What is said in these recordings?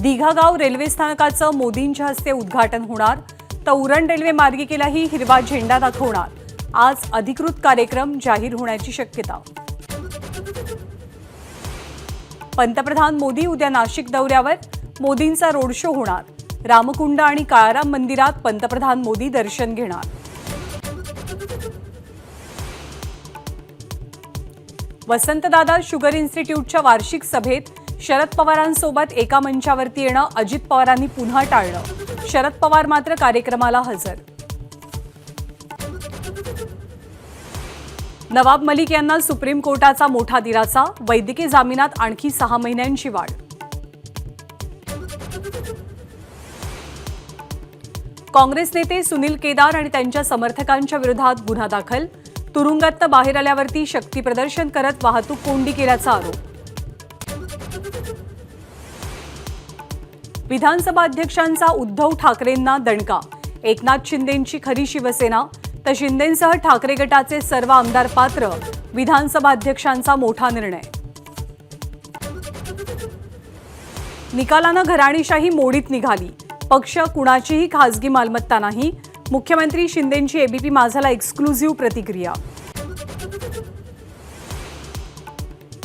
दिघागाव railway स्थानकाचं मोदींच्या हस्ते उद्घाटन होणार, तर उरण रेल्वे मार्गिकेलाही हिरवा झेंडा दाखवणार। आज अधिकृत कार्यक्रम जाहीर होण्याची शक्यता। पंतप्रधान मोदी उद्या नाशिक दौऱ्यावर, मोदींचा रोड शो होणार। रामकुंड आणि काळाराम मंदिरात पंतप्रधान मोदी दर्शन घेणार। वसंतदादा शुगर इन्स्टिट्यूटच्या वार्षिक सभेत शरद पवारांसोबत एका मंचावरती येणं अजित पवारांनी पुन्हा टाळलं। शरद पवार मात्र कार्यक्रमाला हजर। नवाब मलिक यांना सुप्रीम कोर्टाचा मोठा दिलासा, वैद्यकीय जामिनात आणखी 6 महिन्यांची वाढ। काँग्रेस नेते सुनील केदार आणि त्यांच्या समर्थकांच्या विरोधात गुन्हा दाखल। तुरुंगातनं बाहेर आल्यावरती शक्ती प्रदर्शन करत वाहतूक कोंडी केल्याचा आरोप। विधानसभा अध्यक्षांचा उद्धव ठाकरेंना दणका। एकनाथ शिंदेंची खरी शिवसेना, तर शिंदेंसह ठाकरे गटाचे सर्व आमदार पात्र। विधानसभा अध्यक्षांचा मोठा निर्णय। निकालानं घराणेशाही मोडीत निघाली। पक्ष कुणाचीही खासगी मालमत्ता नाही। मुख्यमंत्री शिंदेंची एबीपी माझाला एक्सक्लुझिव्ह प्रतिक्रिया।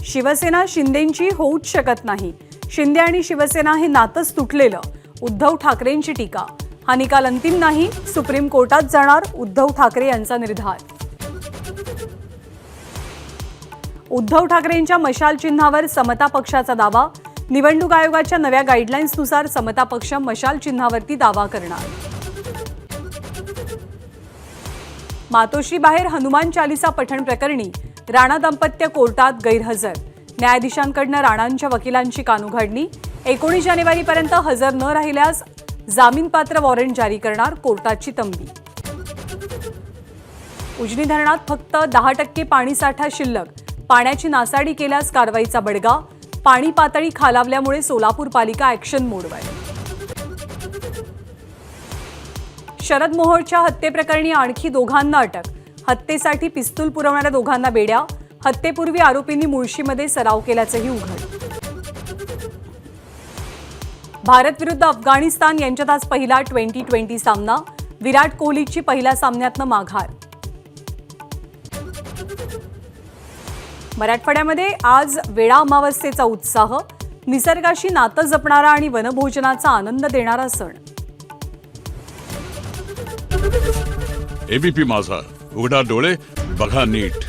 शिवसेना शिंदेंची होऊच शकत नाही। शिंदे आणि शिवसेना हे नातंच तुटलेलं। उद्धव ठाकरेंची टीका। हा निकाल अंतिम नाही, सुप्रीम कोर्टात जाणार, उद्धव ठाकरे यांचा निर्धार। उद्धव ठाकरेंच्या मशाल चिन्हावर समता पक्षाचा दावा। निवडणूक आयोगाच्या नव्या गाईडलाईन्सनुसार समता पक्ष मशाल चिन्हावरती दावा करणार। मातोश्री बाहेर हनुमान चालीसा पठण प्रकरणी राणा दाम्पत्य कोर्टात गैरहजर। न्यायाधीशांकडून राणांच्या वकिलांची कानउघाडणी। 19 जानेवारीपर्यंत हजर न राहिल्यास जामीनपात्र वॉरंट जारी करणार, कोर्टाची तंबी। उजनी धरणात फक्त 10% पाणीसाठा शिल्लक। पाण्याची नासाडी केल्यास कारवाईचा बडगा। पाणी पातळी खालावल्यामुळे सोलापूर पालिका ॲक्शन मोडवर। शरद मोहोळच्या हत्येप्रकरणी आणखी 2घांना अटक। हत्येसाठी पिस्तूल पुरवणाऱ्या 2घांना बेड्या। हत्येपूर्वी आरोपींनी मुळशीमध्ये सराव केल्याचंही उघड। भारत विरुद्ध अफगाणिस्तान यांच्यात आज पहिला 2020 सामना। विराट कोहलीची पहिल्या सामन्यातनं माघार। मराठवाड्यामध्ये आज वेळा अमावस्येचा उत्साह। निसर्गाशी नातं जपणारा आणि वनभोजनाचा आनंद देणारा सण। एबीपी माझा, उघडा डोळे बघा नीट।